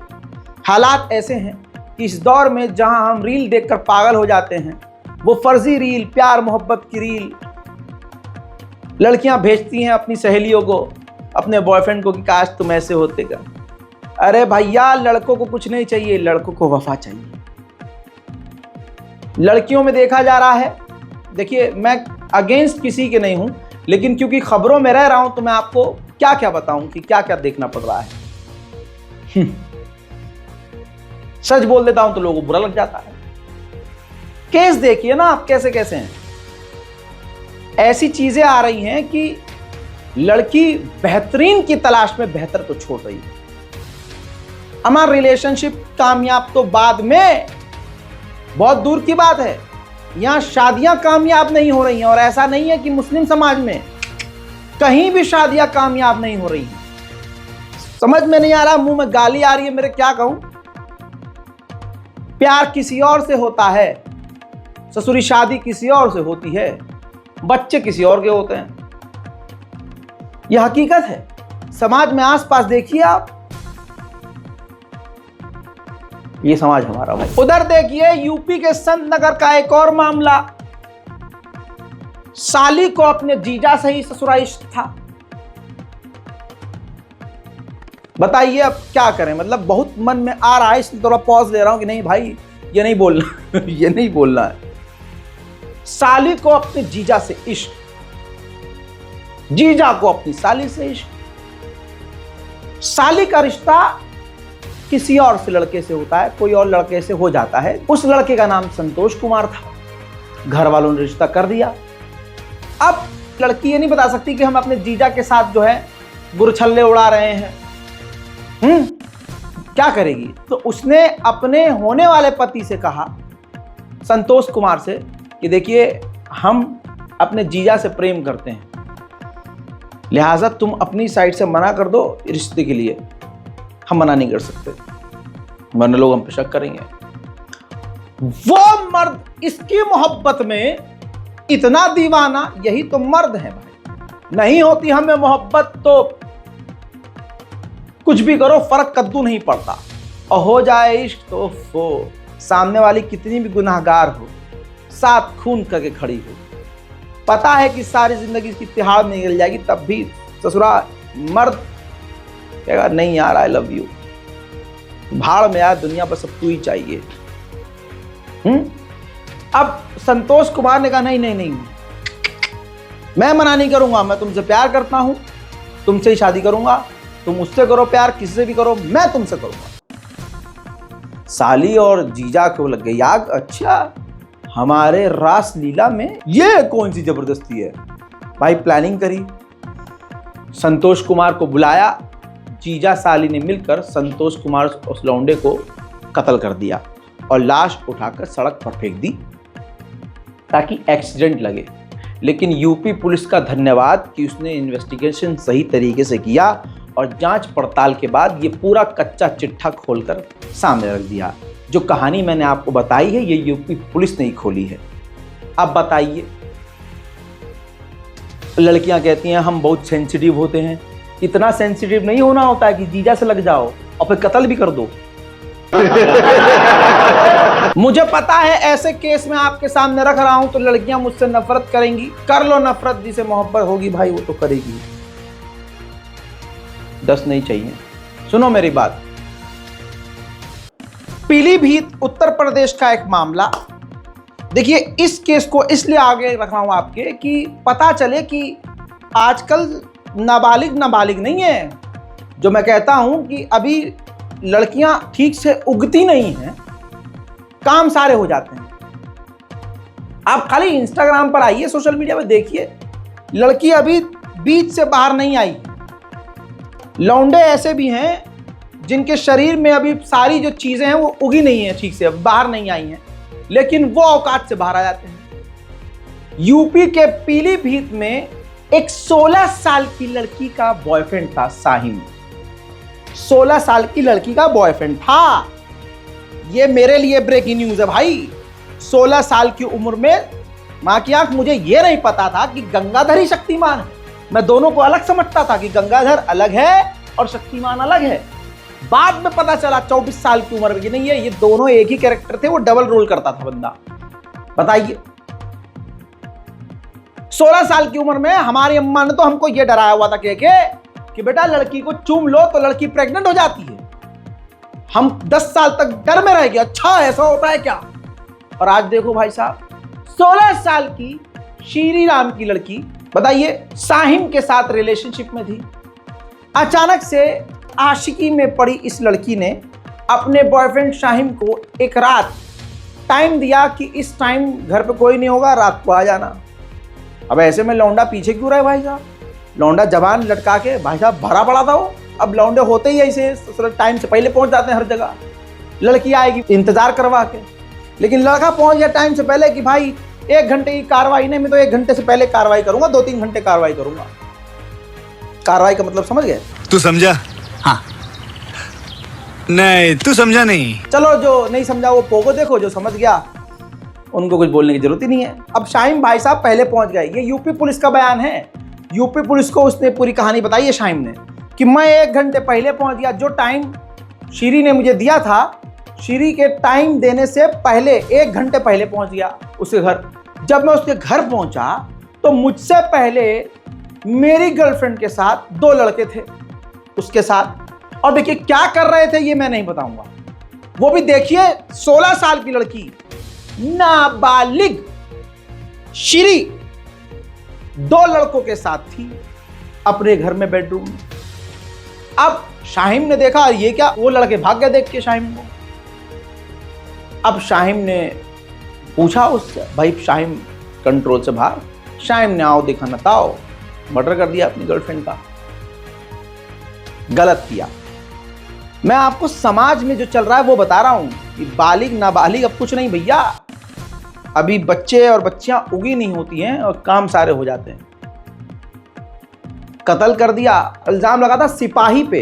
हालात ऐसे हैं कि इस दौर में जहां हम रील देखकर पागल हो जाते हैं, वो फर्जी रील, प्यार मोहब्बत की रील लड़कियां भेजती हैं अपनी सहेलियों को, अपने बॉयफ्रेंड को कि काश तुम ऐसे होते का। अरे भैया, लड़कों को कुछ नहीं चाहिए, लड़कों को वफा चाहिए। लड़कियों में देखा जा रहा है, देखिए मैं अगेंस्ट किसी के नहीं हूं, लेकिन क्योंकि खबरों में रह रहा हूं तो मैं आपको क्या क्या बताऊं कि क्या क्या देखना पड़ रहा है। सच बोल देता हूं तो लोगों को बुरा लग जाता है। केस देखिए ना आप कैसे कैसे हैं। ऐसी चीजें आ रही हैं कि लड़की बेहतरीन की तलाश में बेहतर को छोड़ रही है। हमारा रिलेशनशिप कामयाब तो बाद में, बहुत दूर की बात है। यहां शादियां कामयाब नहीं हो रही हैं, और ऐसा नहीं है कि मुस्लिम समाज में कहीं भी शादियां कामयाब नहीं हो रही हैं। समझ में नहीं आ रहा, मुंह में गाली आ रही है मेरे, क्या कहूं। प्यार किसी और से होता है, ससुरी शादी किसी और से होती है, बच्चे किसी और के होते हैं। यह हकीकत है। समाज में आसपास देखिए आप, ये समाज हमारा भाई। उधर देखिए यूपी के संत नगर का एक और मामला। साली को अपने जीजा से ही ससुरा इश्क था। बताइए अब क्या करें। मतलब बहुत मन में आ रहा है, इसलिए थोड़ा पॉज ले रहा हूं कि नहीं भाई ये नहीं बोलना ये नहीं बोलना है। साली को अपने जीजा से इश्क, जीजा को अपनी साली से इश्क। साली का रिश्ता किसी और से लड़के से होता है, कोई और लड़के से हो जाता है। उस लड़के का नाम संतोष कुमार था। घर वालों ने रिश्ता कर दिया। अब लड़की ये नहीं बता सकती कि हम अपने जीजा के साथ जो है गुरछल्ले उड़ा रहे हैं। क्या करेगी? तो उसने अपने होने वाले पति से कहा, संतोष कुमार से, कि देखिए हम अपने जीजा से प्रेम करते हैं, लिहाजा तुम अपनी साइड से मना कर दो रिश्ते के लिए। हम मना नहीं कर सकते, वरना लोग हम पे शक करेंगे। वो मर्द इसकी मोहब्बत में इतना दीवाना, यही तो मर्द है भाई। नहीं होती हमें मोहब्बत तो कुछ भी करो फर्क कद्दू नहीं पड़ता। और हो जाए इश्क तो सामने वाली कितनी भी गुनाहगार हो, साथ खून करके खड़ी हो, पता है कि सारी जिंदगी इसकी तिहाड़ में निकल जाएगी, तब भी ससुरा मर्द कहेगा नहीं यार आई लव यू, भाड़ में यार दुनिया पर सब तू ही चाहिए। अब संतोष कुमार ने कहा नहीं, मैं मना नहीं करूंगा, मैं तुमसे प्यार करता हूं, तुमसे ही शादी करूंगा, तुम उससे करो प्यार, किसी से भी करो, मैं तुमसे करूंगा। साली और जीजा को लग गई आग, अच्छा हमारे रास लीला में ये कौन सी जबरदस्ती है। भाई प्लानिंग करी, संतोष कुमार को बुलाया, जीजा साली ने मिलकर संतोष कुमार उस लौंडे को कत्ल कर दिया और लाश उठाकर सड़क पर फेंक दी ताकि एक्सीडेंट लगे। लेकिन यूपी पुलिस का धन्यवाद कि उसने इन्वेस्टिगेशन सही तरीके से किया और जांच पड़ताल के बाद ये पूरा कच्चा चिट्ठा खोलकर सामने रख दिया। जो कहानी मैंने आपको बताई है ये यूपी पुलिस ने ही खोली है। अब बताइए, लड़कियां कहती हैं हम बहुत सेंसिटिव होते हैं, इतना सेंसिटिव नहीं होना होता है कि जीजा से लग जाओ और फिर कत्ल भी कर दो। मुझे पता है ऐसे केस में आपके सामने रख रहा हूं तो लड़कियां मुझसे नफरत करेंगी, कर लो नफरत, जिसे मोहब्बत होगी भाई वो तो करेगी, 10 नहीं चाहिए। सुनो मेरी बात, पीलीभीत उत्तर प्रदेश का एक मामला, देखिए इस केस को इसलिए आगे रख रहा हूं आपके कि पता चले कि आजकल नाबालिग नहीं है। जो मैं कहता हूं कि अभी लड़कियां ठीक से उगती नहीं हैं, काम सारे हो जाते हैं। आप खाली इंस्टाग्राम पर आइए, सोशल मीडिया पर देखिए, लड़की अभी बीच से बाहर नहीं आई। लौंडे ऐसे भी हैं जिनके शरीर में अभी सारी जो चीजें हैं वो उगी नहीं है, ठीक से बाहर नहीं आई हैं, लेकिन वो औकात से बाहर आ जाते हैं। यूपी के पीलीभीत में एक 16 साल की लड़की का बॉयफ्रेंड था, साहिम। 16 साल की लड़की का बॉयफ्रेंड था। ये मेरे लिए ब्रेकिंग न्यूज है भाई। 16 साल की उम्र में, मां की आंख, मुझे ये नहीं पता था कि गंगाधर ही शक्तिमान है। मैं दोनों को अलग समझता था कि गंगाधर अलग है और शक्तिमान अलग है। बाद में पता चला 24 साल की उम्र में नहीं है, ये दोनों एक ही कैरेक्टर थे, वो डबल रोल करता था बंदा। बताइए, 16 साल की उम्र में हमारी अम्मा ने तो हमको ये डराया हुआ था कि बेटा लड़की को चूम लो तो लड़की प्रेग्नेंट हो जाती है। हम 10 साल तक डर में रह गए, अच्छा ऐसा होता है क्या। और आज देखो भाई साहब, 16 साल की श्री राम की लड़की, बताइए, साहिम के साथ रिलेशनशिप में थी। अचानक से आशिकी में पड़ी इस लड़की ने अपने बॉयफ्रेंड शाहिम को एक रात टाइम दिया कि इस टाइम घर पे कोई नहीं होगा, रात को आ जाना। अब ऐसे में लौंडा पीछे क्यों रहा है भाई साहब। लौंडा जवान लटका के भाई साहब भरा पड़ा था वो। अब लौंडे होते ही ऐसे टाइम से पहले पहुंच जाते हैं हर जगह। लड़की आएगी इंतजार करवा के, लेकिन लड़का पहुंच गया टाइम से पहले कि भाई 1 घंटे की कार्रवाई नहीं, मैं तो 1 घंटे से पहले कार्रवाई करूंगा, 2-3 घंटे कार्रवाई करूंगा। कार्रवाई का मतलब समझ गए? तू समझा? हाँ। नहीं तू समझा नहीं। चलो जो नहीं समझा वो पोगो देखो, जो समझ गया उनको कुछ बोलने की जरूरत ही नहीं है। अब शाहिम भाई साहब पहले पहुंच गए। ये यूपी पुलिस का बयान है। यूपी पुलिस को उसने पूरी कहानी बताई है शाहिम ने कि मैं 1 घंटे पहले पहुंच गया। जो टाइम श्री ने मुझे दिया था, श्री के टाइम देने से पहले 1 घंटे पहले पहुंच गया उसके घर। जब मैं उसके घर पहुंचा तो मुझसे पहले मेरी गर्लफ्रेंड के साथ 2 लड़के थे उसके साथ। और देखिए क्या कर रहे थे ये मैं नहीं बताऊंगा, वो भी देखिए। 16 साल की लड़की, नाबालिग श्री 2 लड़कों के साथ थी अपने घर में, बेडरूम में। अब शाहिम ने देखा ये क्या, वो लड़के भाग गए देख के शाहिम को। अब शाहिम ने पूछा उससे, भाई शाहिम कंट्रोल से बाहर। शाहिम ने आओ देखा नताओ, मर्डर कर दिया अपनी गर्लफ्रेंड का। गलत किया। मैं आपको समाज में जो चल रहा है वो बता रहा हूं कि बालिग नाबालिग अब कुछ नहीं भैया। अभी बच्चे और बच्चियां उगी नहीं होती हैं और काम सारे हो जाते हैं। कत्ल कर दिया, इल्जाम लगा था सिपाही पे,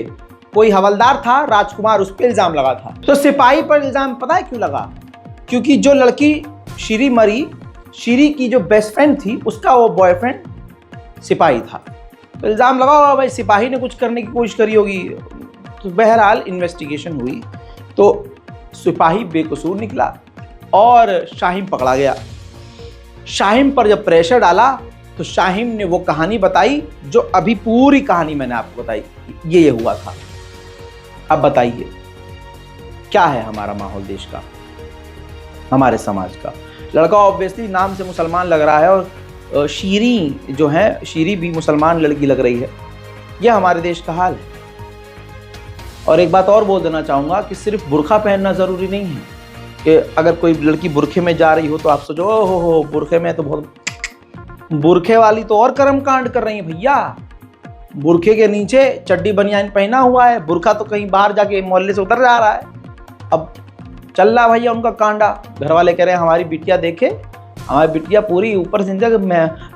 कोई हवलदार था राजकुमार, उस पे इल्जाम लगा था। तो सिपाही पर इल्जाम पता है क्यों लगा? क्योंकि जो लड़की श्री मरी, श्री की जो बेस्ट फ्रेंड थी उसका वो बॉयफ्रेंड सिपाही था। तो इल्जाम लगा होगा भाई सिपाही ने कुछ करने की कोशिश करी होगी, तो बहरहाल इन्वेस्टिगेशन हुई तो सिपाही बेकसूर निकला और शाहीन पकड़ा गया। शाहीन पर जब प्रेशर डाला तो शाहीन ने वो कहानी बताई जो अभी पूरी कहानी मैंने आपको बताई, ये हुआ था। अब बताइए क्या है हमारा माहौल देश का, हमारे समाज का। लड़का ऑब्वियसली नाम से मुसलमान लग रहा है और शीरी जो है, शीरी भी मुसलमान लड़की लग रही है। यह हमारे देश का हाल है। और एक बात और बोल देना चाहूँगा कि सिर्फ बुर्का पहनना ज़रूरी नहीं है कि अगर कोई लड़की बुरखे में जा रही हो तो आप सोचो ओ हो बुरखे में तो बहुत, बुरखे वाली तो और कर्म कांड कर रही है भैया। बुरखे के नीचे चड्डी बनियान पहना हुआ है, बुरखा तो कहीं बाहर जाके मोहल्ले से उतर जा रहा है। अब चल रहा भैया उनका कांडा। घर वाले कह रहे हैं हमारी बिटिया देखे, हमारी बिटिया पूरी ऊपर से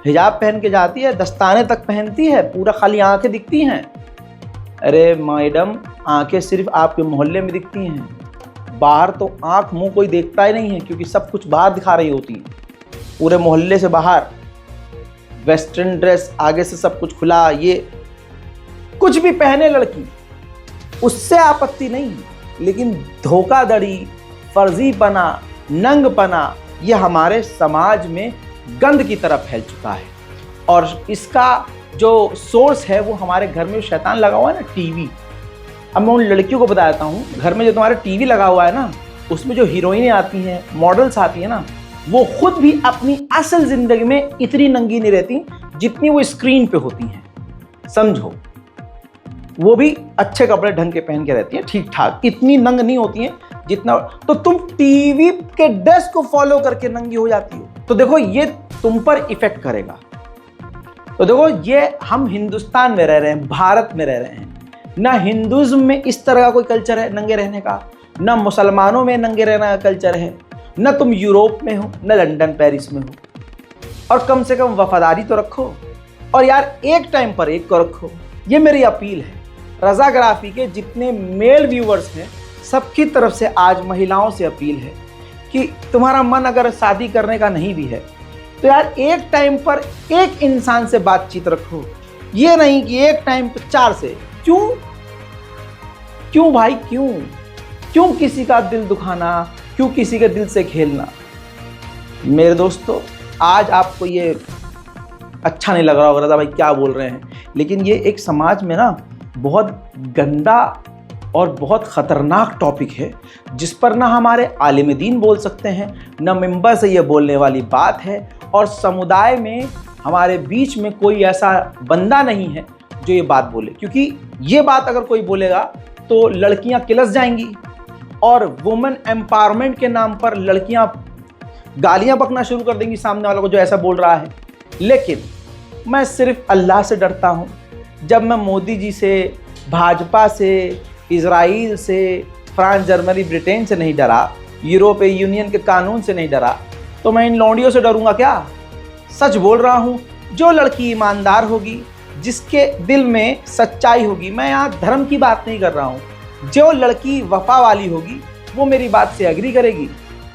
हिजाब पहन के जाती है, दस्ताने तक पहनती है, पूरा खाली आंखें दिखती हैं। अरे मैडम, आंखें सिर्फ आपके मोहल्ले में दिखती हैं, बाहर तो आंख मुंह कोई देखता ही नहीं है, क्योंकि सब कुछ बाहर दिखा रही होती है। पूरे मोहल्ले से बाहर वेस्टर्न ड्रेस, आगे से सब कुछ खुला, ये कुछ भी पहने लड़की, उससे आपत्ति नहीं, लेकिन धोखाधड़ी, फर्जीपना, नंगपना, ये हमारे समाज में गंद की तरह फैल चुका है। और इसका जो सोर्स है वो हमारे घर में शैतान लगा हुआ है ना, टीवी। अब मैं उन लड़कियों को बता देता हूँ, घर में जो तुम्हारा टीवी लगा हुआ है ना, उसमें जो हीरोइनें आती हैं, मॉडल्स आती हैं ना, वो खुद भी अपनी असल ज़िंदगी में इतनी नंगी नहीं रहती जितनी वो स्क्रीन पे होती हैं। समझो, वो भी अच्छे कपड़े ढंग के पहन के रहती हैं, ठीक ठाक, इतनी नंग नहीं होती हैं जितना। तो तुम टीवी के ड्रेस को फॉलो करके नंगी हो जाती हो, तो देखो ये तुम पर इफेक्ट करेगा। तो देखो, ये हम हिंदुस्तान में रह रहे हैं, भारत में रह रहे हैं। ना हिंदुज्म में इस तरह का कोई कल्चर है नंगे रहने का, ना मुसलमानों में नंगे रहने का कल्चर है, ना तुम यूरोप में हो, ना लंदन पेरिस में हो। और कम से कम वफादारी तो रखो, और यार एक टाइम पर एक को रखो। ये मेरी अपील है रज़ाग्राफी के जितने मेल व्यूवर्स हैं, सबकी तरफ से आज महिलाओं से अपील है कि तुम्हारा मन अगर शादी करने का नहीं भी है तो यार एक टाइम पर एक इंसान से बातचीत रखो, ये नहीं कि एक टाइम पर 4 से। क्यों भाई, क्यों किसी का दिल दुखाना, क्यों किसी के दिल से खेलना। मेरे दोस्तों, आज आपको ये अच्छा नहीं लग रहा होगा रज़ा भाई क्या बोल रहे हैं, लेकिन ये एक समाज में ना बहुत गंदा और बहुत ख़तरनाक टॉपिक है, जिस पर ना हमारे आलिम दीन बोल सकते हैं, ना मिंबर से ये बोलने वाली बात है, और समुदाय में हमारे बीच में कोई ऐसा बंदा नहीं है जो ये बात बोले। क्योंकि ये बात अगर कोई बोलेगा तो लड़कियां किलस जाएंगी, और वुमेन एम्पावरमेंट के नाम पर लड़कियां गालियां बकना शुरू कर देंगी सामने वालों को जो ऐसा बोल रहा है। लेकिन मैं सिर्फ अल्लाह से डरता हूँ। जब मैं मोदी जी से, भाजपा से, इजराइल से, फ्रांस, जर्मनी, ब्रिटेन से नहीं डरा, यूरोपीय यूनियन के कानून से नहीं डरा, तो मैं इन लौंडियों से डरूंगा क्या? सच बोल रहा हूँ। जो लड़की ईमानदार होगी, जिसके दिल में सच्चाई होगी, मैं यहाँ धर्म की बात नहीं कर रहा हूँ, जो लड़की वफा वाली होगी वो मेरी बात से एग्री करेगी,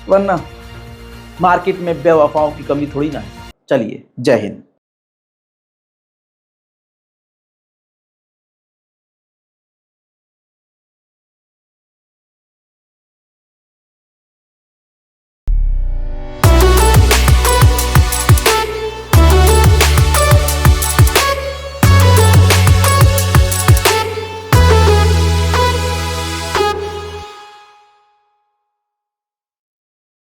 वरना मार्केट में बेवफाओं की कमी थोड़ी ना है। चलिए, जय हिंद।